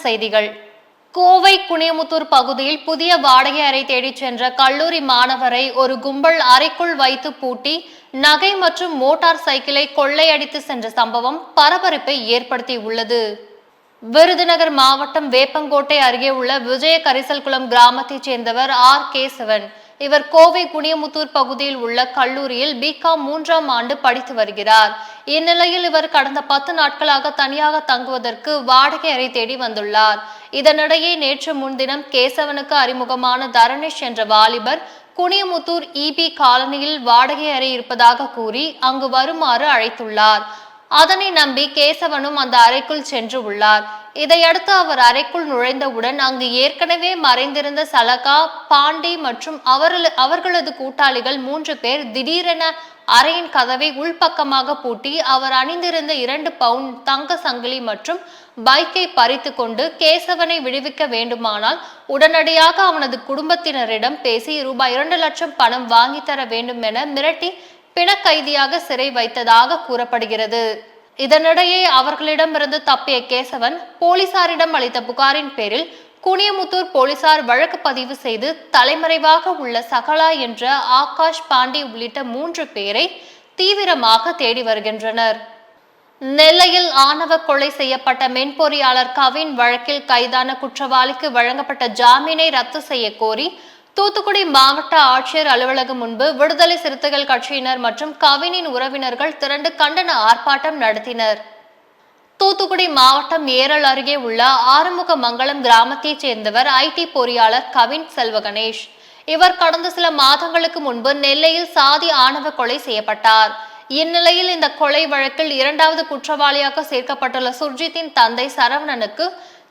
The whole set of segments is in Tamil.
செய்திகள். கோவை குனியமுத்தூர் பகுதியில் புதிய வாடகை அறை தேடிச் சென்ற கல்லூரி மாணவரை ஒரு கும்பல் அறைக்குள் வைத்து பூட்டி நகை மற்றும் மோட்டார் சைக்கிளை கொள்ளையடித்து சென்ற சம்பவம் பரபரப்பை ஏற்படுத்தியுள்ளது. விருதுநகர் மாவட்டம் வேப்பங்கோட்டை அருகே உள்ள விஜய கரிசல்குளம் கிராமத்தைச் சேர்ந்தவர் கேசவன். இவர் கோவை குனியமுத்தூர் பகுதியில் உள்ள கல்லூரியில் பிகாம் 3ஆம் ஆண்டு படித்து வருகிறார். இந்நிலையில் இவர் கடந்த 10 நாட்களாக தனியாக தங்குவதற்கு வாடகை அறை தேடி வந்துள்ளார். இதனிடையே நேற்று முன்தினம் கேசவனுக்கு அறிமுகமான தரணேஷ் என்ற வாலிபர் குனியமுத்தூர் இபி காலனியில் வாடகை அறை இருப்பதாக கூறி அங்கு வருமாறு அழைத்துள்ளார். அதனை நம்பி கேசவனும் அந்த அறைக்குள் சென்று உள்ளார். இதையடுத்து அவர் அறைக்குள் நுழைந்தவுடன் அங்கு ஏற்கனவே மறைந்திருந்த சலகா, பாண்டி மற்றும் அவர்களது கூட்டாளிகள் 3 பேர் திடீரென அறையின் கதவை உள்பக்கமாக பூட்டி அவர் அணிந்திருந்த 2 பவுன் தங்க சங்கிலி மற்றும் பைக்கை பறித்து கொண்டு கேசவனை விடுவிக்க வேண்டுமானால் உடனடியாக அவனது குடும்பத்தினரிடம் பேசி ரூபாய் 2 லட்சம் பணம் வாங்கி தர வேண்டும் என மிரட்டி பிணக்கைதியாக சிறை வைத்ததாக கூறப்படுகிறது. இதனிடையே அவர்களிடமிருந்து தப்பிய கேசவன் போலீசாரிடம் அளித்த புகாரின் பேரில் குனியமுத்தூர் போலீசார் வழக்கு பதிவு செய்து தலைமறைவாக உள்ள சகலா என்ற ஆகாஷ், பாண்டி உள்ளிட்ட 3 பேரை தீவிரமாக தேடி வருகின்றனர். நெல்லையில் ஆணவ கொலை செய்யப்பட்ட மென்பொறியாளர் கவின் வழக்கில் கைதான குற்றவாளிக்கு வழங்கப்பட்ட ஜாமீனை ரத்து செய்ய கோரி தூத்துக்குடி மாவட்ட ஆட்சியர் அலுவலகம் முன்பு விடுதலை சிறுத்தைகள் கட்சியினர் மற்றும் கவினின் உறவினர்கள் திரண்டு கண்டன ஆர்ப்பாட்டம் நடத்தினர். தூத்துக்குடி மாவட்டம் ஏரல் அருகே உள்ள ஆறுமுகமங்கலம் கிராமத்தைச் சேர்ந்தவர் ஐடி பொறியாளர் கவின் செல்வகணேஷ். இவர் கடந்த சில மாதங்களுக்கு முன்பு நெல்லையில் சாதி ஆணவ கொலை செய்யப்பட்டார். இந்நிலையில் இந்த கொலை வழக்கில் 2வது குற்றவாளியாக சேர்க்கப்பட்டுள்ள சுர்ஜித்தின் தந்தை சரவணனுக்கு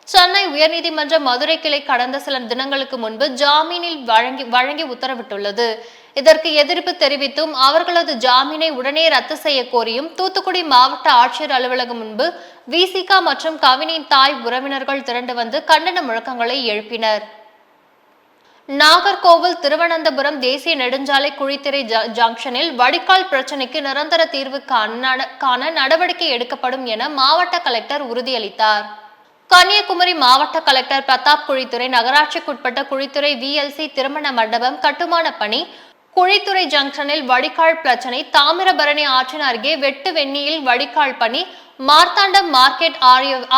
சென்னை உயர்நீதிமன்ற மதுரை கிளை கடந்த சில தினங்களுக்கு முன்பு ஜாமீனில் வழங்கி உத்தரவிட்டுள்ளது. இதற்கு எதிர்ப்பு தெரிவித்தும் அவர்களது ஜாமீனை உடனே ரத்து செய்ய கோரியும் தூத்துக்குடி மாவட்ட ஆட்சியர் அலுவலகம் முன்பு விசிகா மற்றும் கவினின் தாய் உறவினர்கள் திரண்டு வந்து கண்டன முழக்கங்களை எழுப்பினர். நாகர்கோவில் திருவனந்தபுரம் தேசிய நெடுஞ்சாலை குழித்துறை ஜங்ஷனில் வடிகால் பிரச்சினைக்கு நிரந்தர தீர்வு காண நடவடிக்கை எடுக்கப்படும் என மாவட்ட கலெக்டர் உறுதியளித்தார். கன்னியாகுமரி மாவட்ட கலெக்டர் பிரதாப் குழித்துறை நகராட்சிக்குட்பட்ட குழித்துறை விஎல்சி திருமண மண்டபம் கட்டுமான பணி, குழித்துறை ஜங்ஷனில் வடிகால் பிரச்சனை, தாமிரபரணி ஆற்றின் அருகே வெட்டு வெண்ணியில் வடிகால் பணி, மார்த்தாண்டம் மார்க்கெட்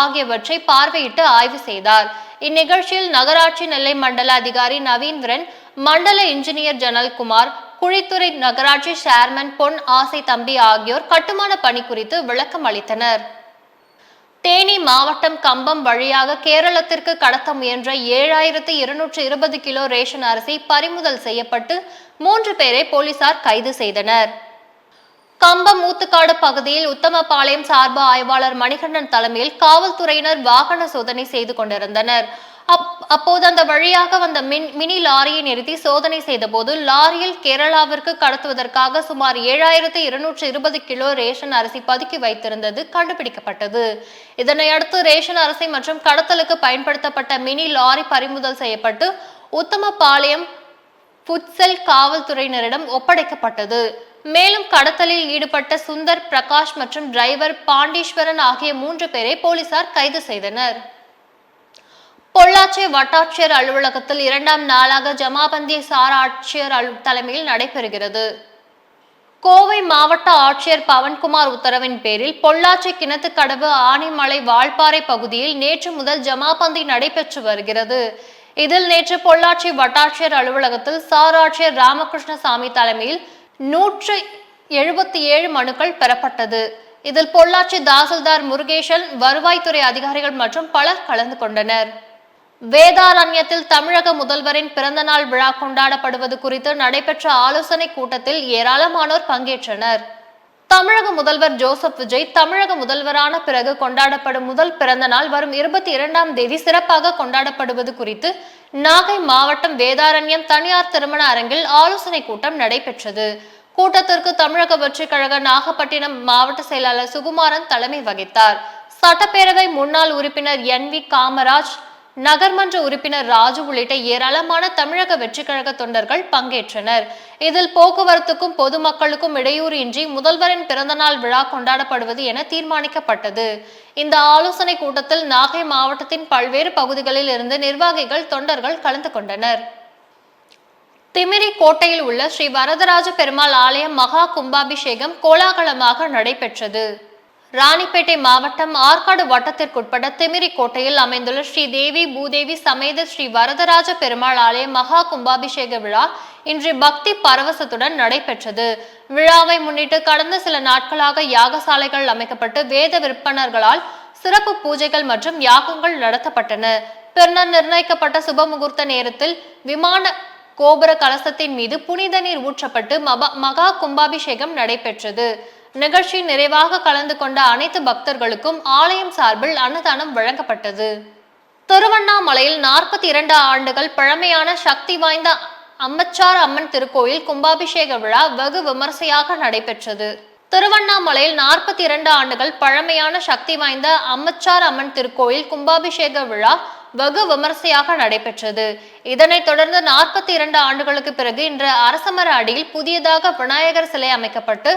ஆகியவற்றை பார்வையிட்டு ஆய்வு செய்தார். இந்நிகழ்ச்சியில் நகராட்சி நெல்லை மண்டல அதிகாரி நவீன்வரன், மண்டல இன்ஜினியர் ஜனல்குமார், குழித்துறை நகராட்சி சேர்மன் பொன் ஆசை தம்பி ஆகியோர் கட்டுமான பணி குறித்து விளக்கம் அளித்தனர். தேனி மாவட்டம் கம்பம் வழியாக கேரளத்திற்கு கடத்த முயன்ற 7220 கிலோ ரேஷன் அரிசி பறிமுதல் செய்யப்பட்டு 3 பேரை போலீசார் கைது செய்தனர். கம்பம் ஊத்துக்காடு பகுதியில் உத்தமபாளையம் சார்பு ஆய்வாளர் மணிகண்டன் தலைமையில் காவல்துறையினர் வாகன சோதனை செய்து கொண்டிருந்தனர். அப்போது அந்த வழியாக வந்த மினி லாரியை நிறுத்தி சோதனை செய்த போது லாரியில் கேரளாவிற்கு கடத்துவதற்காக சுமார் 7220 கிலோ ரேஷன் அரிசி பதுக்கி வைத்திருந்தது கண்டுபிடிக்கப்பட்டது. இதனையடுத்து ரேஷன் அரிசி மற்றும் கடத்தலுக்கு பயன்படுத்தப்பட்ட மினி லாரி பறிமுதல் செய்யப்பட்டு உத்தமபாளையம் புட்செல் காவல்துறையினரிடம் ஒப்படைக்கப்பட்டது. மேலும் கடத்தலில் ஈடுபட்ட சுந்தர், பிரகாஷ் மற்றும் டிரைவர் பாண்டீஸ்வரன் ஆகிய 3 பேரை போலீசார் கைது செய்தனர். பொள்ளாச்சி வட்டாட்சியர் அலுவலகத்தில் 2ஆம் நாளாக ஜமாபந்தி சார் ஆட்சியர் தலைமையில் நடைபெறுகிறது. கோவை மாவட்ட ஆட்சியர் பவன்குமார் உத்தரவின் பேரில் பொள்ளாச்சி கிணத்துக்கடவு ஆனிமலை வால்பாறை பகுதியில் நேற்று முதல் ஜமாபந்தி நடைபெற்று வருகிறது. இதில் நேற்று பொள்ளாச்சி வட்டாட்சியர் அலுவலகத்தில் சார் ஆட்சியர் ராமகிருஷ்ணசாமி தலைமையில் 177 மனுக்கள் பெறப்பட்டது. இதில் பொள்ளாச்சி தாசில்தார் முருகேசன், வருவாய்த்துறை அதிகாரிகள் மற்றும் பலர் கலந்து கொண்டனர். வேதாரண்யத்தில் தமிழக முதல்வரின் பிறந்தநாள் விழா கொண்டாடப்படுவது குறித்து நடைபெற்ற ஆலோசனை கூட்டத்தில் ஏராளமானோர் பங்கேற்றனர். தமிழக முதல்வர் ஜோசப் விஜய் தமிழக முதல்வரான பிறகு கொண்டாடப்படும் முதல் பிறந்த நாள் வரும் 22ஆம் தேதி சிறப்பாக கொண்டாடப்படுவது குறித்து நாகை மாவட்டம் வேதாரண்யம் தனியார் திருமண அரங்கில் ஆலோசனை கூட்டம் நடைபெற்றது. கூட்டத்திற்கு தமிழக வெற்றி கழக நாகப்பட்டினம் மாவட்ட செயலாளர் சுகுமாரன் தலைமை வகித்தார். சட்டப்பேரவை முன்னாள் உறுப்பினர் NV காமராஜ், நகர்மன்ற உறுப்பினர் ராஜு உள்ளிட்ட ஏராளமான தமிழக வெற்றி கழக தொண்டர்கள் பங்கேற்றனர். இதில் போக்குவரத்துக்கும் பொதுமக்களுக்கும் இடையூறு இன்றி முதல்வரின் பிறந்தநாள் விழா கொண்டாடப்படுவது என தீர்மானிக்கப்பட்டது. இந்த ஆலோசனை கூட்டத்தில் நாகை மாவட்டத்தின் பல்வேறு பகுதிகளில் இருந்து நிர்வாகிகள், தொண்டர்கள் கலந்து கொண்டனர். திமிரி கோட்டையில் உள்ள ஸ்ரீ வரதராஜ பெருமாள் ஆலயம் மகா கும்பாபிஷேகம் கோலாகலமாக நடைபெற்றது. ராணிப்பேட்டை மாவட்டம் ஆற்காடு வட்டத்திற்குட்பட்ட திமிரி கோட்டையில் அமைந்துள்ள ஸ்ரீ தேவி பூதேவி சமேத ஸ்ரீ வரதராஜ பெருமாள் ஆலய மகா கும்பாபிஷேக விழா இன்று பக்தி பரவசத்துடன் நடைபெற்றது. விழாவை முன்னிட்டு கடந்த சில நாட்களாக யாகசாலைகள் அமைக்கப்பட்டு வேத விற்பனர்களால் சிறப்பு பூஜைகள் மற்றும் யாகங்கள் நடத்தப்பட்டன. பின்னர் நிர்ணயிக்கப்பட்ட சுபமுகூர்த்த நேரத்தில் விமான கோபுர கலசத்தின் மீது புனித நீர் ஊற்றப்பட்டு மகா கும்பாபிஷேகம் நடைபெற்றது. நிகழ்ச்சி நிறைவாக கலந்து கொண்ட அனைத்து பக்தர்களுக்கும் ஆலயம் சார்பில் அன்னதானம் வழங்கப்பட்டது. திருவண்ணாமலையில் 42 ஆண்டுகள் பழமையான சக்தி வாய்ந்த அம்மச்சார் அம்மன் திருக்கோயில் கும்பாபிஷேக விழா வெகு விமர்சையாக நடைபெற்றது. திருவண்ணாமலையில் 42 ஆண்டுகள் பழமையான சக்தி வாய்ந்த அம்மச்சார் அம்மன் திருக்கோயில் கும்பாபிஷேக விழா வெகு விமர்சையாக நடைபெற்றது. இதனைத் தொடர்ந்து 42 ஆண்டுகளுக்கு பிறகு இன்று அரசமர அடியில் புதியதாக விநாயகர் சிலை அமைக்கப்பட்டு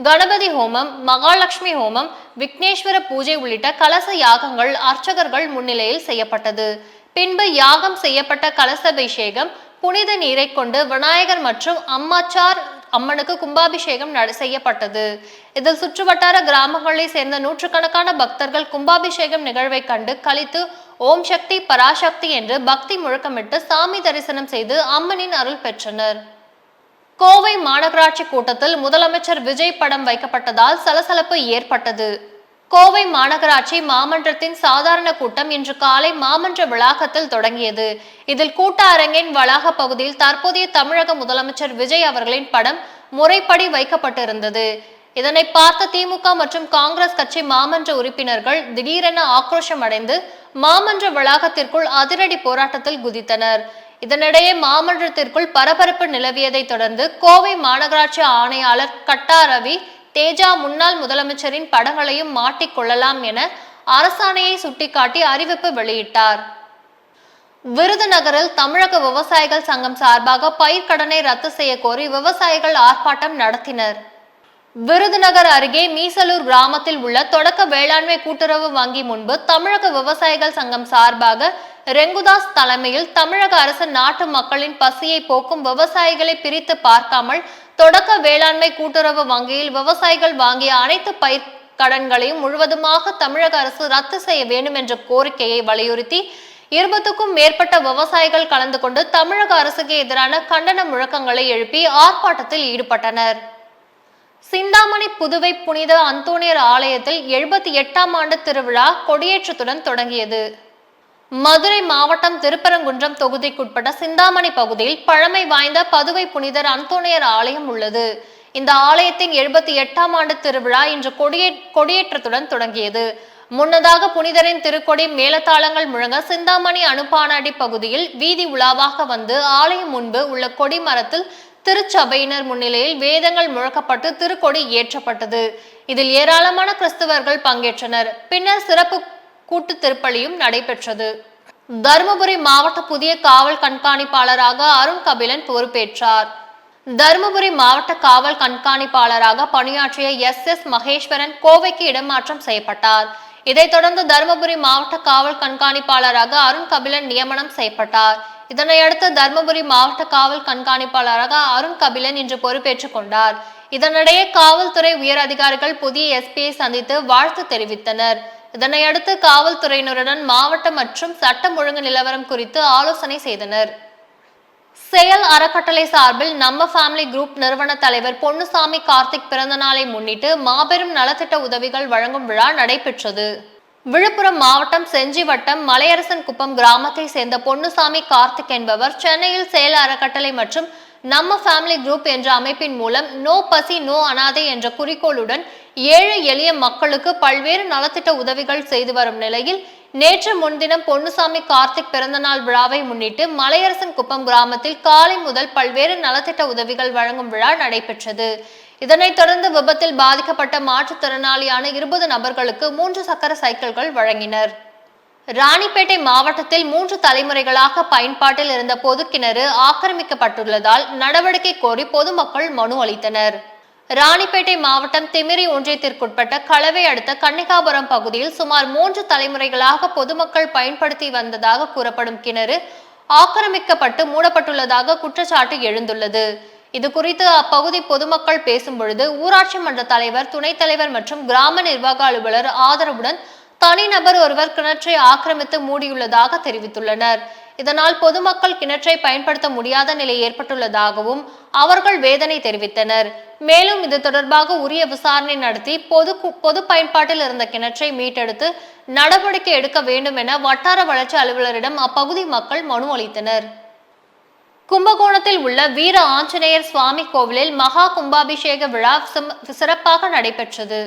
கணபதி ஹோமம், மகாலட்சுமி ஹோமம், விக்னேஸ்வர பூஜை உள்ளிட்ட கலச யாகங்கள் அர்ச்சகர்கள் முன்னிலையில் செய்யப்பட்டது. பின்பு யாகம் செய்யப்பட்ட கலசபிஷேகம் புனித நீரை கொண்டு விநாயகர் மற்றும் அம்மாச்சார் அம்மனுக்கு கும்பாபிஷேகம் செய்யப்பட்டது. இதில் சுற்றுவட்டார கிராமங்களை சேர்ந்த நூற்றுக்கணக்கான பக்தர்கள் கும்பாபிஷேகம் நிகழ்வை கண்டு கழித்து ஓம் சக்தி பராசக்தி என்று பக்தி முழக்கமிட்டு சாமி தரிசனம் செய்து அம்மனின் அருள் பெற்றனர். கோவை மாநகராட்சி கூட்டத்தில் முதலமைச்சர் விஜய் படம் வைக்கப்பட்டதால் சலசலப்பு ஏற்பட்டது. கோவை மாநகராட்சி மாமன்றத்தின் சாதாரண கூட்டம் இன்று காலை மாமன்ற வளாகத்தில் தொடங்கியது. இதில் கூட்ட அரங்கின் வளாக பகுதியில் தற்போதைய தமிழக முதலமைச்சர் விஜய் அவர்களின் படம் முறைப்படி வைக்கப்பட்டிருந்தது. இதனை பார்த்த திமுக மற்றும் காங்கிரஸ் கட்சி மாமன்ற உறுப்பினர்கள் திடீரென ஆக்ரோஷம் அடைந்து மாமன்ற வளாகத்திற்குள் அதிரடி போராட்டத்தில் குதித்தனர். இதனிடையே மாமன்றத்திற்குள் பரபரப்பு நிலவியதை தொடர்ந்து கோவை மாநகராட்சி ஆணையாளர் கட்டா ரவி தேஜா முன்னாள் முதலமைச்சரின் படங்களையும் மாட்டிக்கொள்ளலாம் என அரசாணையை சுட்டிக்காட்டி அறிவிப்பு வெளியிட்டார். விருதுநகரில் தமிழக விவசாயிகள் சங்கம் சார்பாக பயிர்க்கடனை ரத்து செய்ய கோரி விவசாயிகள் ஆர்ப்பாட்டம் நடத்தினர். விருதுநகர் அருகே மீசலூர் கிராமத்தில் உள்ள தொடக்க வேளாண்மை கூட்டுறவு வங்கி முன்பு தமிழக விவசாயிகள் சங்கம் சார்பாக ரெங்குதாஸ் தலைமையில் தமிழக அரசு நாட்டு மக்களின் பசியை போக்கும் விவசாயிகளை பிரித்து பார்க்காமல் தொடக்க வேளாண்மை கூட்டுறவு வங்கியில் விவசாயிகள் வாங்கிய அனைத்து பயிர் கடன்களையும் முழுவதுமாக தமிழக அரசு ரத்து செய்ய வேண்டும் என்ற கோரிக்கையை வலியுறுத்தி 20க்கும் மேற்பட்ட விவசாயிகள் கலந்து கொண்டு தமிழக அரசுக்கு எதிரான கண்டன முழக்கங்களை எழுப்பி ஆர்ப்பாட்டத்தில் ஈடுபட்டனர். சிந்தாமணி புதுவை புனித அந்தோணியர் ஆலயத்தில் 78ஆம் ஆண்டு திருவிழா கொடியேற்றத்துடன் தொடங்கியது. மதுரை மாவட்டம் திருப்பரங்குன்றம் தொகுதிக்குட்பட்ட சிந்தாமணி பகுதியில் பழமை வாய்ந்த பதுவை புனிதர் அந்தோணியர் ஆலயம் உள்ளது. இந்த ஆலயத்தின் 78ஆம் ஆண்டு திருவிழா இன்று கொடியேற்றத்துடன் தொடங்கியது. முன்னதாக புனிதரின் திருக்கொடி மேலதாளங்கள் முழங்க சிந்தாமணி அனுப்பானாடி பகுதியில் வீதி உலாவாக வந்து ஆலயம் முன்பு உள்ள கொடி மரத்தில் திருச்சபையினர் முன்னிலையில் வேதங்கள் முழக்கப்பட்டு திருக்கொடி ஏற்றப்பட்டது. இதில் ஏராளமான கிறிஸ்தவர்கள் பங்கேற்றனர். பின்னர் சிறப்பு கூட்டு திருப்பலியும் நடைபெற்றது. தருமபுரி மாவட்ட புதிய காவல் கண்காணிப்பாளராக அருண் கபிலன் பொறுப்பேற்றார். தருமபுரி மாவட்ட காவல் கண்காணிப்பாளராக பணியாற்றிய எஸ் மகேஸ்வரன் கோவைக்கு இடமாற்றம் செய்யப்பட்டார். இதைத் தொடர்ந்து தருமபுரி மாவட்ட காவல் கண்காணிப்பாளராக அருண் கபிலன் நியமனம் செய்யப்பட்டார். இதனையடுத்து தருமபுரி மாவட்ட காவல் கண்காணிப்பாளராக அருண் கபிலன் இன்று பொறுப்பேற்றுக் கொண்டார். இதனிடையே காவல்துறை உயர் அதிகாரிகள் புதிய எஸ்பியை சந்தித்து வாழ்த்து தெரிவித்தனர். இதனையடுத்து காவல்துறையினருடன் மாவட்ட மற்றும் சட்டம் ஒழுங்கு நிலவரம் குறித்து ஆலோசனை செய்தனர். செயல் அறக்கட்டளை சார்பில் நம்ம ஃபேமிலி குரூப் நிறுவன தலைவர் பொன்னுசாமி கார்த்திக் பிறந்த நாளை முன்னிட்டு மாபெரும் நலத்திட்ட உதவிகள் வழங்கும் விழா நடைபெற்றது. விழுப்புரம் மாவட்டம் செஞ்சி வட்டம் மலையரசன் குப்பம் கிராமத்தை சேர்ந்த பொன்னுசாமி கார்த்திக் என்பவர் சென்னையில் செயல் அறக்கட்டளை மற்றும் நம்ம ஃபேமிலி குரூப் என்ற அமைப்பின் மூலம் நோ பசி நோ அனாதை என்ற குறிக்கோளுடன் ஏழை எளிய மக்களுக்கு பல்வேறு நலத்திட்ட உதவிகள் செய்து வரும் நிலையில் நேற்று முன்தினம் பொன்னுசாமி கார்த்திக் பிறந்தநாள் விழாவை முன்னிட்டு மலையரசன் குப்பம் கிராமத்தில் காலை முதல் பல்வேறு நலத்திட்ட உதவிகள் வழங்கும் விழா நடைபெற்றது. இதனைத் தொடர்ந்து விபத்தில் பாதிக்கப்பட்ட மாற்றுத்திறனாளியான 20 நபர்களுக்கு 3 சக்கர சைக்கிள்கள் வழங்கினர். ராணிப்பேட்டை மாவட்டத்தில் 3 தலைமுறைகளாக பயன்பாட்டில் இருந்த பொது கிணறு ஆக்கிரமிக்கப்பட்டுள்ளதால் நடவடிக்கை கோரி பொதுமக்கள் மனு அளித்தனர். ராணிப்பேட்டை மாவட்டம் திமிரி ஒன்றியத்திற்குட்பட்ட களவை அடுத்த கன்னிகாபுரம் பகுதியில் சுமார் 3 தலைமுறைகளாக பொதுமக்கள் பயன்படுத்தி வந்ததாக கூறப்படும் கிணறு ஆக்கிரமிக்கப்பட்டு மூடப்பட்டுள்ளதாக குற்றச்சாட்டு எழுந்துள்ளது. இது குறித்து அப்பகுதி பொதுமக்கள் பேசும் பொழுது ஊராட்சி மன்ற தலைவர், துணைத் தலைவர் மற்றும் கிராம நிர்வாக அலுவலர் ஆதரவுடன் தனிநபர் ஒருவர் கிணற்றை ஆக்கிரமித்து மூடியுள்ளதாக தெரிவித்துள்ளனர். இதனால் பொதுமக்கள் கிணற்றை பயன்படுத்த முடியாத நிலை ஏற்பட்டுள்ளதாகவும் அவர்கள் வேதனை தெரிவித்தனர். மேலும் இது தொடர்பாக உரிய விசாரணை நடத்தி பொது பயன்பாட்டில் இருந்த கிணற்றை மீட்டெடுத்து நடவடிக்கை எடுக்க வேண்டும் என வட்டார வளர்ச்சி அலுவலரிடம் அப்பகுதி மக்கள் மனு அளித்தனர். கும்பகோணத்தில் உள்ள வீர ஆஞ்சநேயர் சுவாமி கோவிலில் மகா கும்பாபிஷேக விழா சிறப்பாக நடைபெற்றது.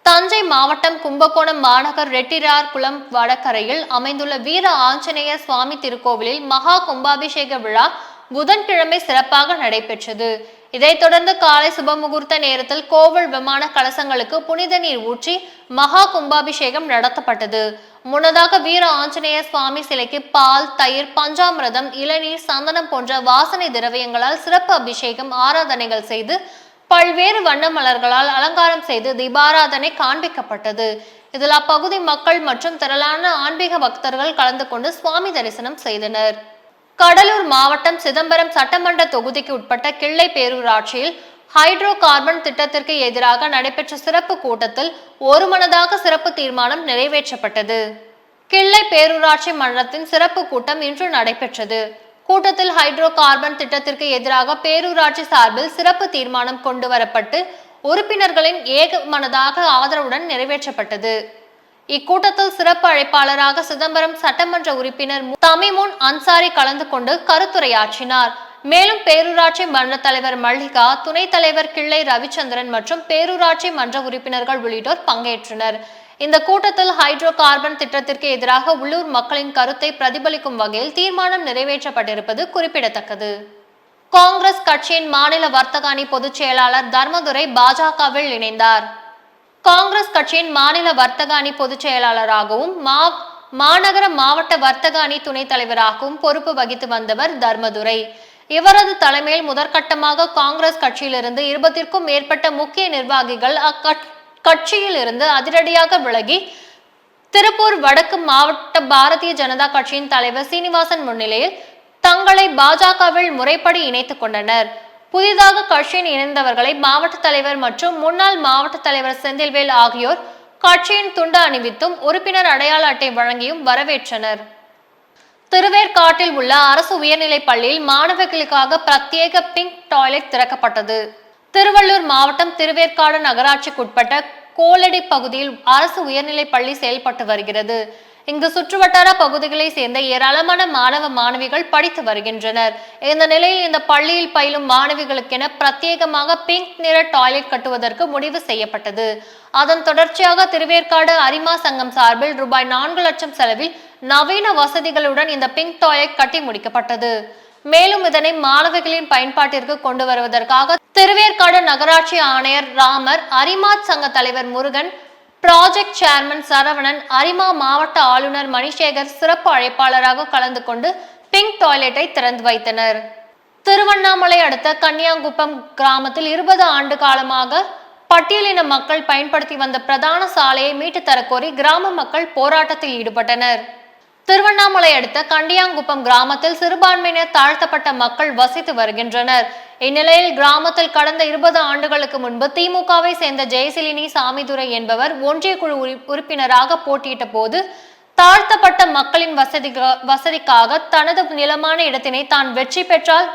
தஞ்சை மாவட்டம் கும்பகோணம் மாநகர் ரெட்டியார் குளம் வடகரையில் அமைந்துள்ள வீர ஆஞ்சநேயர் சுவாமி திருக்கோவிலில் மகா கும்பாபிஷேக விழா புதன்கிழமை சிறப்பாக நடைபெற்றது. இதைத் தொடர்ந்து காலை சுபமுகூர்த்த நேரத்தில் கோவில் விமான கலசங்களுக்கு புனித நீர் ஊற்றி மகா கும்பாபிஷேகம் நடத்தப்பட்டது. முன்னதாக வீர ஆஞ்சநேயர் சுவாமி சிலைக்கு பால், தயிர், பஞ்சாமிரதம், இளநீர், சந்தனம் போன்ற வாசனை திரவியங்களால் சிறப்பு அபிஷேகம், ஆராதனைகள் செய்து பல்வேறு வண்ண மலர்களால் அலங்காரம் செய்து தீபாராதனை காண்பிக்கப்பட்டது. இதில் அப்பகுதி மக்கள் மற்றும் திரளான ஆன்மீக பக்தர்கள் கலந்து கொண்டு சுவாமி தரிசனம் செய்தனர். கடலூர் மாவட்டம் சிதம்பரம் சட்டமன்ற தொகுதிக்கு உட்பட்ட கிள்ளை பேரூராட்சியில் ஹைட்ரோ கார்பன் திட்டத்திற்கு எதிராக நடைபெற்ற சிறப்பு கூட்டத்தில் ஒருமனதாக சிறப்பு தீர்மானம் நிறைவேற்றப்பட்டது. கிள்ளை பேரூராட்சி மன்றத்தின் சிறப்பு கூட்டம் இன்று நடைபெற்றது. கூட்டத்தில் ஹைட்ரோ கார்பன் திட்டத்திற்கு எதிராக பேரூராட்சி சார்பில் சிறப்பு தீர்மானம் கொண்டு வரப்பட்டு உறுப்பினர்களின் ஏகமனதாக ஆதரவுடன் நிறைவேற்றப்பட்டது. இக்கூட்டத்தில் சிறப்பு அழைப்பாளராக சிதம்பரம் சட்டமன்ற உறுப்பினர் தமிமுன் அன்சாரி கலந்து கொண்டு கருத்துரையாற்றினார். மேலும் பேரூராட்சி மன்ற தலைவர் மல்லிகா, துணைத் தலைவர் கிள்ளை ரவிச்சந்திரன் மற்றும் பேரூராட்சி மன்ற உறுப்பினர்கள் உள்ளிட்டோர் பங்கேற்றனர். இந்த கூட்டத்தில் ஹைட்ரோ கார்பன் திட்டத்திற்கு எதிராக உள்ளூர் மக்களின் கருத்தை பிரதிபலிக்கும் வகையில் தீர்மானம் நிறைவேற்றப்பட்டிருப்பது குறிப்பிடத்தக்கது. காங்கிரஸ் கட்சியின் மாநில வர்த்தக அணி பொதுச் செயலாளர் தர்மதுரை பாஜகவில் இணைந்தார். காங்கிரஸ் கட்சியின் மாநில வர்த்தக அணி பொதுச் செயலாளராகவும் மாநகர மாவட்ட வர்த்தக அணி துணைத் தலைவராகவும் பொறுப்பு வகித்து வந்தவர் தர்மதுரை. இவரது தலைமையில் முதற்கட்டமாக காங்கிரஸ் கட்சியிலிருந்து 20க்கும் மேற்பட்ட முக்கிய நிர்வாகிகள் கட்சியில் இருந்து அதிரடியாக விலகி திருப்பூர் வடக்கு மாவட்ட பாரதிய ஜனதா கட்சியின் தலைவர் சீனிவாசன் முன்னிலையில் தங்களை பாஜகவில் முறைப்படி இணைத்துக் கொண்டனர். புதிதாக கட்சியின் இணைந்தவர்களை மாவட்ட தலைவர் மற்றும் முன்னாள் மாவட்ட தலைவர் செந்தில்வேல் ஆகியோர் கட்சியின் துண்டு அணிவித்தும் உறுப்பினர் அடையாள அட்டை வழங்கியும் வரவேற்றனர். திருவேற்காட்டில் உள்ள அரசு உயர்நிலைப் பள்ளியில் மாணவர்களுக்காக பிரத்யேக பிங்க் டாய்லெட் திறக்கப்பட்டது. திருவள்ளூர் மாவட்டம் திருவேற்காடு நகராட்சிக்குட்பட்ட கோலடி பகுதியில் அரசு உயர்நிலைப் பள்ளி செயல்பட்டு வருகிறது. இங்கு சுற்றுவட்டார பகுதிகளை சேர்ந்த ஏராளமான மாணவ மாணவிகள் படித்து வருகின்றனர். இந்த நிலையில் இந்த பள்ளியில் பயிலும் மாணவிகளுக்கென பிரத்யேகமாக பிங்க் நிற டாய்லெட் கட்டுவதற்கு முடிவு செய்யப்பட்டது. அதன் தொடர்ச்சியாக திருவேற்காடு அரிமா சங்கம் சார்பில் ரூபாய் 4 லட்சம் செலவில் நவீன வசதிகளுடன் இந்த பிங்க் டாய்லெட் கட்டி முடிக்கப்பட்டது. மேலும் இதனை மாணவிகளின் பயன்பாட்டிற்கு கொண்டு வருவதற்காக திருவேற்காடு நகராட்சி ஆணையர் ராமர், அரிமா சங்க தலைவர் முருகன், ப்ராஜெக்ட் சேர்மன் சரவணன், அரிமா மாவட்ட ஆளுநர் மணிசேகர் சிறப்பு அழைப்பாளராக கலந்து கொண்டு பிங்க் டாய்லெட்டை திறந்து வைத்தனர். திருவண்ணாமலை அடுத்த கன்னியாங்குப்பம் கிராமத்தில் 20 ஆண்டு காலமாக பட்டியலின மக்கள் பயன்படுத்தி வந்த பிரதான சாலையை மீட்டு தரக்கோரி கிராம மக்கள் போராட்டத்தில் ஈடுபட்டனர். திருவண்ணாமலை அடுத்த கண்டியாங்குப்பம் கிராமத்தில் சிறுபான்மையினர் தாழ்த்தப்பட்ட மக்கள் வசித்து வருகின்றனர். இந்நிலையில் கிராமத்தில் கடந்த 20 ஆண்டுகளுக்கு முன்பு திமுகவை சேர்ந்த ஜெயசிலினி சாமிதுரை என்பவர் ஒன்றிய குழு உறுப்பினராக போட்டியிட்ட போது தாழ்த்தப்பட்ட மக்களின் வசதிக்காக தனது நிலமான இடத்தினை தான் வெற்றி பெற்றால்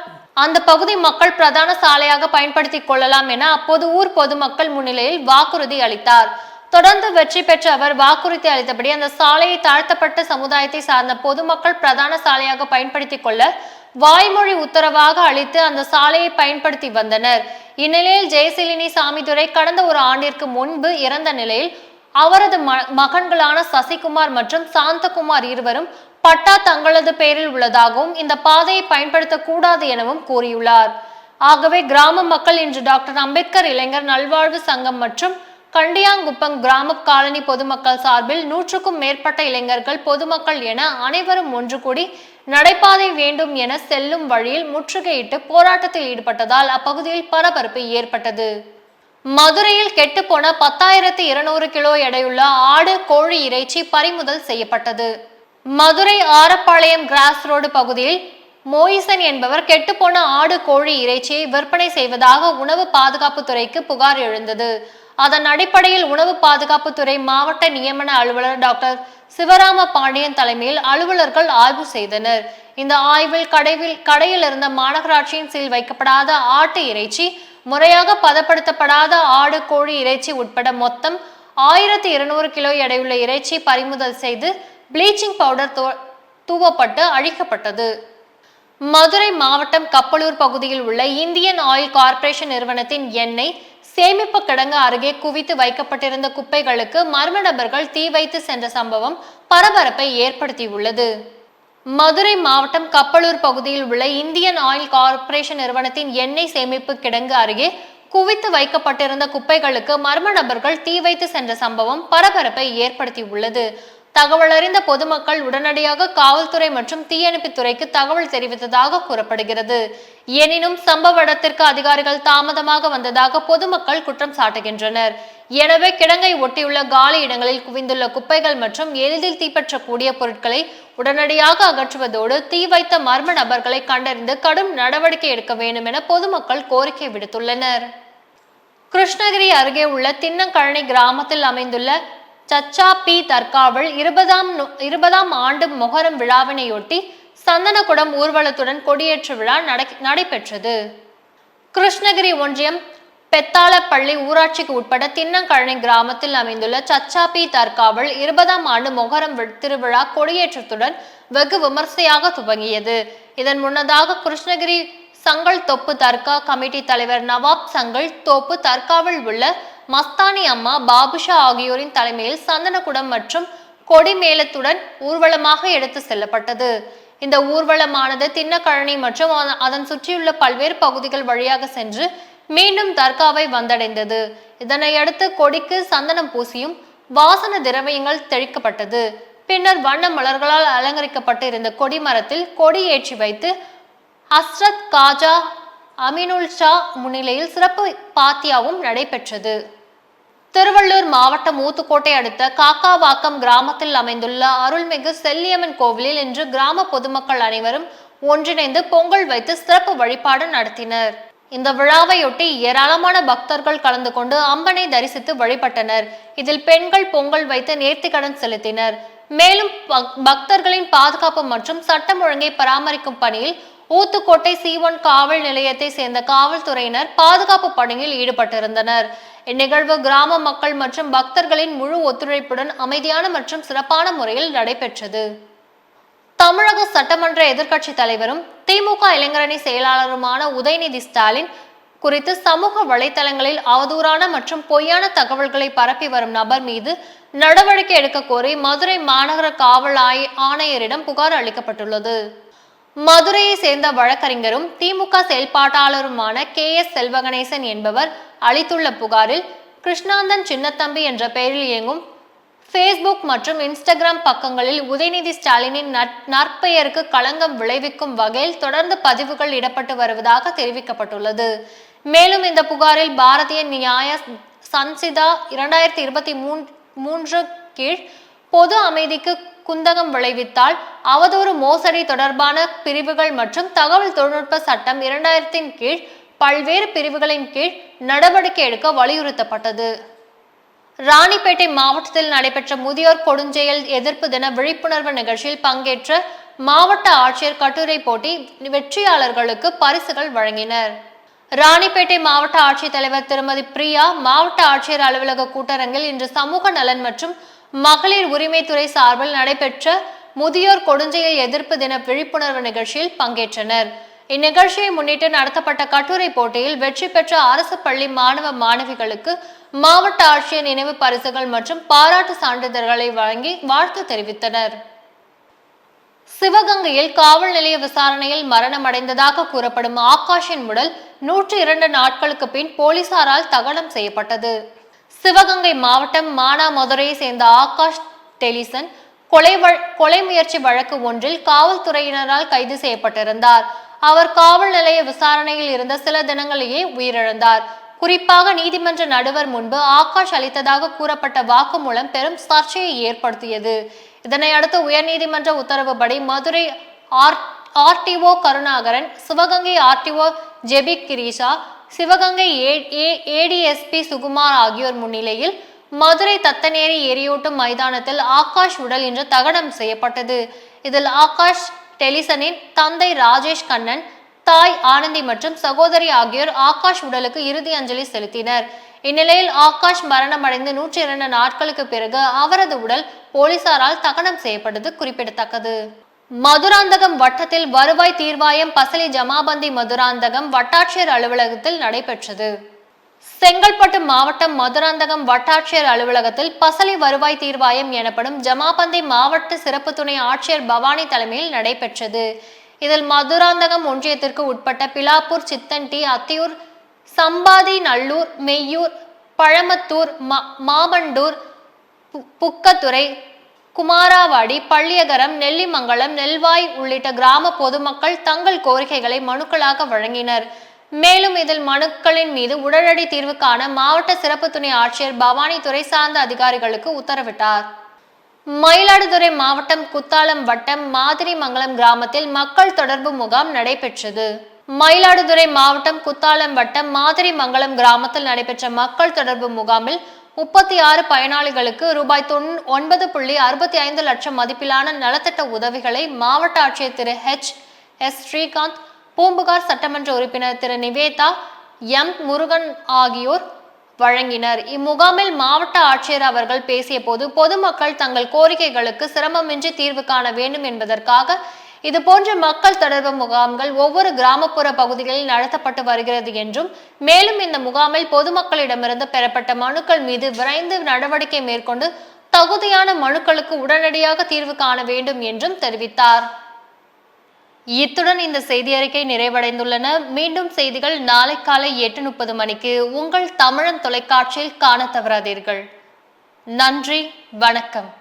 அந்த பகுதி மக்கள் பிரதான சாலையாக பயன்படுத்திக் கொள்ளலாம் என அப்போது ஊர் பொதுமக்கள் முன்னிலையில் வாக்குறுதி அளித்தார். தொடர்ந்து வெற்றி பெற்ற அவர் வாக்குறுதி அளித்தபடி அந்த சாலையை தாழ்த்தப்பட்ட சமுதாயத்தை சார்ந்த பொதுமக்கள் பிரதான சாலையாக பயன்படுத்திக் கொள்ள வாய்மொழி உத்தரவாக அளித்து அந்த சாலையை பயன்படுத்தி வந்தனர். இந்நிலையில் ஜெயசிலினி சாமிதுரை கடந்த ஒரு ஆண்டிற்கு முன்பு இறந்த நிலையில் அவரது மகன்களான சசிகுமார் மற்றும் சாந்தகுமார் இருவரும் பட்டா தங்களது பெயரில் உள்ளதாகவும் இந்த பாதையை பயன்படுத்த கூடாது எனவும் கூறியுள்ளார். ஆகவே கிராம மக்கள் இன்று டாக்டர் அம்பேத்கர் இளைஞர் நல்வாழ்வு சங்கம் மற்றும் கண்டியாங்குப்பம் கிராம காலனி பொதுமக்கள் சார்பில் 100க்கும் மேற்பட்ட இளைஞர்கள் பொதுமக்கள் என அனைவரும் ஒன்று கூடி நடைபாதை வேண்டும் என செல்லும் வழியில் முற்றுகையிட்டு போராட்டத்தில் ஈடுபட்டதால் அப்பகுதியில் பரபரப்பு ஏற்பட்டது. மதுரையில் கெட்டுப்போன 10,200 கிலோ எடையுள்ள ஆடு கோழி இறைச்சி பறிமுதல் செய்யப்பட்டது. மதுரை ஆரப்பாளையம் கிராஸ் ரோடு பகுதியில் மோயிசன் என்பவர் கெட்டுப்போன ஆடு கோழி இறைச்சியை விற்பனை செய்வதாக உணவு பாதுகாப்பு துறைக்கு புகார் எழுந்தது. அதன் அடிப்படையில் உணவு பாதுகாப்பு துறை மாவட்ட நியமன அலுவலர் டாக்டர் சிவராம பாண்டியன் தலைமையில் அலுவலர்கள் ஆய்வு செய்தனர். இந்த ஆய்வில் கடையில் இருந்த மாநகராட்சியின் சீல் வைக்கப்படாத ஆட்டு இறைச்சி, முறையாக பதப்படுத்தப்படாத ஆடு கோழி இறைச்சி உட்பட மொத்தம் 1,200 கிலோ எடையுள்ள இறைச்சி பறிமுதல் செய்து ப்ளீச்சிங் பவுடர் தூவப்பட்டு அழிக்கப்பட்டது. மதுரை மாவட்டம் கப்பலூர் பகுதியில் உள்ள இந்தியன் ஆயில் கார்ப்பரேஷன் நிறுவனத்தின் எண்ணெய் சேமிப்பு கிடங்கு அருகே குவித்து வைக்கப்பட்டிருந்த குப்பைகளுக்கு மர்ம நபர்கள் தீ வைத்து சென்ற சம்பவம் பரபரப்பை ஏற்படுத்தியுள்ளது. மதுரை மாவட்டம் கப்பலூர் பகுதியில் உள்ள இந்தியன் ஆயில் கார்ப்பரேஷன் நிறுவனத்தின் எண்ணெய் சேமிப்பு கிடங்கு அருகே குவித்து வைக்கப்பட்டிருந்த குப்பைகளுக்கு மர்ம நபர்கள் தீ வைத்து சென்ற சம்பவம் பரபரப்பை ஏற்படுத்தியுள்ளது. தகவல் அறிந்த பொதுமக்கள் உடனடியாக காவல்துறை மற்றும் தீயணைப்புத்துறைக்கு தகவல் தெரிவித்ததாக கூறப்படுகிறது. எனினும் சம்பவ இடத்திற்கு அதிகாரிகள் தாமதமாக வந்ததாக பொதுமக்கள் குற்றம் சாட்டுகின்றனர். எனவே கிடங்கை ஒட்டியுள்ள காலி இடங்களில் குவிந்துள்ள குப்பைகள் மற்றும் எளிதில் தீப்பற்றக்கூடிய பொருட்களை உடனடியாக அகற்றுவதோடு தீ வைத்த மர்ம நபர்களை கண்டறிந்து கடும் நடவடிக்கை எடுக்க வேண்டும் என பொதுமக்கள் கோரிக்கை விடுத்துள்ளனர். கிருஷ்ணகிரி அருகே உள்ள தின்னங்கழனி கிராமத்தில் அமைந்துள்ள சச்சா பி தர்காவில் 20ஆம் ஆண்டு மொஹரம் விழாவினையொட்டி சந்தனக்குடம் ஊர்வலத்துடன் கொடியேற்று விழா நடைபெற்றது. கிருஷ்ணகிரி ஒன்றியம் பெத்தாளப்பள்ளி ஊராட்சிக்கு உட்பட்ட தின்னங்கழனி கிராமத்தில் அமைந்துள்ள சச்சா பி தர்காவில் 20ஆம் ஆண்டு மொஹரம் திருவிழா கொடியேற்றத்துடன் வெகு விமர்சையாக துவங்கியது. இதன் முன்னதாக கிருஷ்ணகிரி சங்கல் தொப்பு தர்கா கமிட்டி தலைவர் நவாப் சங்கல் தோப்பு தர்காவில் உள்ள மஸ்தானி அம்மா பாபுஷா ஆகியோரின் தலைமையில் சந்தனக்குடம் மற்றும் கொடி மேளத்துடன் ஊர்வலமாக எடுத்து செல்லப்பட்டது. இந்த ஊர்வலமானது தின்னக்கழனி மற்றும் அதன் சுற்றியுள்ள பல்வேறு பகுதிகள் வழியாக சென்று மீண்டும் தர்காவை வந்தடைந்தது. இதனையடுத்து கொடிக்கு சந்தனம் பூசியும் வாசன திரவியங்கள் தெளிக்கப்பட்டது. பின்னர் வண்ண மலர்களால் அலங்கரிக்கப்பட்டு இருந்த கொடி மரத்தில் கொடி ஏற்றி வைத்து ஹஸ்ரத் காஜா அமீனுல் ஷா முன்னிலையில் சிறப்பு பாத்தியாவும் நடைபெற்றது. திருவள்ளூர் மாவட்டம் ஊத்துக்கோட்டை அடுத்த காக்காவாக்கம் கிராமத்தில் அமைந்துள்ள அருள்மிகு செல்லியம்மன் கோவிலில் இன்று கிராம பொதுமக்கள் அனைவரும் ஒன்றிணைந்து பொங்கல் வைத்து சிறப்பு வழிபாடு நடத்தினர். இந்த விழாவையொட்டி ஏராளமான பக்தர்கள் கலந்து கொண்டு அம்மனை தரிசித்து வழிபட்டனர். இதில் பெண்கள் பொங்கல் வைத்து நேர்த்திக்கடன் செலுத்தினர். மேலும் பக்தர்களின் பாதுகாப்பு மற்றும் சட்டம் ஒழுங்கை பராமரிக்கும் பணியில் ஊத்துக்கோட்டை C1 காவல் நிலையத்தை சேர்ந்த காவல்துறையினர் பாதுகாப்பு பணியில் ஈடுபட்டிருந்தனர். இந்நிகழ்வு கிராம மக்கள் மற்றும் பக்தர்களின் முழு ஒத்துழைப்புடன் அமைதியான மற்றும் சிறப்பான முறையில் நடைபெற்றது. தமிழக சட்டமன்ற எதிர்க்கட்சி தலைவரும் திமுக இளைஞரணி செயலாளருமான உதயநிதி ஸ்டாலின் குறித்து சமூக வலைதளங்களில் அவதூறான மற்றும் பொய்யான தகவல்களை பரப்பி வரும் நபர் மீது நடவடிக்கை எடுக்க கோரி மதுரை மாநகர காவல் ஆணையரிடம் புகார் அளிக்கப்பட்டுள்ளது. மதுரையை சேர்ந்த வழக்கறிஞரும் திமுக செயல்பாட்டாளருமான KS செல்வகணேசன் என்பவர் அளித்துள்ள புகாரில் கிருஷ்ணாந்தன் சின்னத்தம்பி என்ற பெயரில் இயங்கும் ஃபேஸ்புக் மற்றும் இன்ஸ்டாகிராம் பக்கங்களில் உதயநிதி ஸ்டாலினின் நற்பெயருக்கு களங்கம் விளைவிக்கும் வகையில் தொடர்ந்து பதிவுகள் இடப்பட்டு வருவதாக தெரிவிக்கப்பட்டுள்ளது. மேலும் இந்த புகாரில் பாரதிய நியாய சன்சிதா 2023 கீழ் பொது அமைதிக்கு குந்தகம் விளைவித்தால் அவதூறு மோசடி தொடர்பான பிரிவுகள் மற்றும் தகவல் தொழில்நுட்ப சட்டம் 2000 கீழ் பல்வேறு பிரிவுகளின் கீழ் நடவடிக்கை எடுக்க வலியுறுத்தப்பட்டது. ராணிப்பேட்டை மாவட்டத்தில் நடைபெற்ற முதியோர் கொடுஞ்செயல் எதிர்ப்பு தின விழிப்புணர்வு நிகழ்ச்சியில் பங்கேற்ற மாவட்ட ஆட்சியர் கட்டுரை போட்டி வெற்றியாளர்களுக்கு பரிசுகள் வழங்கினர். ராணிப்பேட்டை மாவட்ட ஆட்சித்தலைவர் திருமதி பிரியா மாவட்ட ஆட்சியர் அலுவலக கூட்டரங்கில் இன்று சமூக நலன் மற்றும் மகளிர் உரிமைத்துறை சார்பில் நடைபெற்ற முதியோர் கொடுஞ்செயல் எதிர்ப்பு தின விழிப்புணர்வு நிகழ்ச்சியில் பங்கேற்றனர். இந்நிகழ்ச்சியை முன்னிட்டு நடத்தப்பட்ட கட்டுரை போட்டியில் வெற்றி பெற்ற அரசு பள்ளி மாணவ மாணவிகளுக்கு மாவட்ட ஆட்சியர் நினைவு பரிசுகள் மற்றும் பாராட்டு சான்றிதழ்களை வழங்கி வாழ்த்து தெரிவித்தனர். சிவகங்கையில் காவல் நிலைய விசாரணையில் மரணமடைந்ததாக கூறப்படும் ஆகாஷின் உடல் 102 நாட்களுக்கு பின் போலீசாரால் தகனம் செய்யப்பட்டது. சிவகங்கை மாவட்டம் மானாமதுரையை சேர்ந்த ஆகாஷ் டெலிசன் கொலை முயற்சி வழக்கு ஒன்றில் காவல்துறையினரால் கைது செய்யப்பட்டிருந்தார். அவர் காவல் நிலைய விசாரணையில் இருந்த சில தினங்களிலேயே உயிரிழந்தார். குறிப்பாக நீதிமன்ற நடுவர் முன்பு ஆகாஷ் அளித்ததாக கூறப்பட்ட வாக்குமூலம் பெரும் சர்ச்சையை ஏற்படுத்தியது. இதனை அடுத்து உயர்நீதிமன்ற உத்தரவுப்படி Madurai RTO Karunakaran, Sivaganga RTO JP Girisha, Sivaganga ADSP Sukumar ஆகியோர் முன்னிலையில் மதுரை தத்தநேரி எரியூட்டும் மைதானத்தில் ஆகாஷ் உடல் இன்று தகனம் செய்யப்பட்டது. இதில் ஆகாஷ் டெலிசனின் தந்தை ராஜேஷ் கண்ணன், தாய் ஆனந்தி மற்றும் சகோதரி ஆகியோர் ஆகாஷ் உடலுக்கு இறுதி அஞ்சலி செலுத்தினர். இந்நிலையில் ஆகாஷ் மரணமடைந்து 102 நாட்களுக்கு பிறகு அவரது உடல் போலீசாரால் தகனம் செய்யப்பட்டது குறிப்பிடத்தக்கது. மதுராந்தகம் வட்டத்தில் வருவாய் தீர்வாயம் பசலி ஜமாபந்தி மதுராந்தகம் வட்டாட்சியர் அலுவலகத்தில் நடைபெற்றது. செங்கல்பட்டு மாவட்டம் மதுராந்தகம் வட்டாட்சியர் அலுவலகத்தில் பசலி வருவாய் தீர்வாயம் எனப்படும் ஜமாபந்தி மாவட்ட சிறப்பு துணை ஆட்சியர் பவானி தலைமையில் நடைபெற்றது. இதில் மதுராந்தகம் ஒன்றியத்திற்கு உட்பட்ட பிலாப்பூர், சித்தன்டி, அத்தியூர், சம்பாதி, நல்லூர், மெய்யூர், பழமத்தூர், மாமண்டூர், புக்கத்துறை, குமாராவாடி, பள்ளியகரம், நெல்லிமங்கலம், நெல்வாய் உள்ளிட்ட கிராம பொதுமக்கள் தங்கள் கோரிக்கைகளை மனுக்களாக வழங்கினர். மேலும் இதில் மனுக்களின் மீது உடனடி தீர்வு காண மாவட்ட சிறப்பு துணை ஆட்சியர் பவானி துறை சார்ந்த அதிகாரிகளுக்கு உத்தரவிட்டார். மயிலாடுதுறை மாவட்டம் குத்தாலம் வட்டம் மாதிரிமங்கலம் கிராமத்தில் மக்கள் தொடர்பு முகாம் நடைபெற்றது. மயிலாடுதுறை மாவட்டம் குத்தாலம் வட்டம் மாதிரிமங்கலம் கிராமத்தில் நடைபெற்ற மக்கள் தொடர்பு முகாமில் 36 பயனாளிகளுக்கு ரூபாய் 9.65 லட்சம் மதிப்பிலான நலத்திட்ட உதவிகளை மாவட்ட ஆட்சியர் திரு H.S. ஸ்ரீகாந்த், பூம்புகார் சட்டமன்ற உறுப்பினர் திரு நிவேதா, எம். முருகன் ஆகியோர் வழங்கினர். இம்முகாமில் மாவட்ட ஆட்சியர் அவர்கள் பேசிய போது பொதுமக்கள் தங்கள் கோரிக்கைகளுக்கு சிரமமின்றி தீர்வு காண வேண்டும் என்பதற்காக இதுபோன்ற மக்கள் தொடர்பு முகாம்கள் ஒவ்வொரு கிராமப்புற பகுதிகளில் நடத்தப்பட்டு வருகிறது என்றும், மேலும் இந்த முகாமில் பொதுமக்களிடமிருந்து பெறப்பட்ட மனுக்கள் மீது விரைந்து நடவடிக்கை மேற்கொண்டு தகுதியான மனுக்களுக்கு உடனடியாக தீர்வு காண வேண்டும் என்றும் தெரிவித்தார். இத்துடன் இந்த செய்தி அறிக்கை நிறைவடைந்துள்ளன. மீண்டும் செய்திகள் நாளை காலை 8:30 மணிக்கு உங்கள் தமிழன் தொலைக்காட்சியில் காண தவறாதீர்கள். நன்றி, வணக்கம்.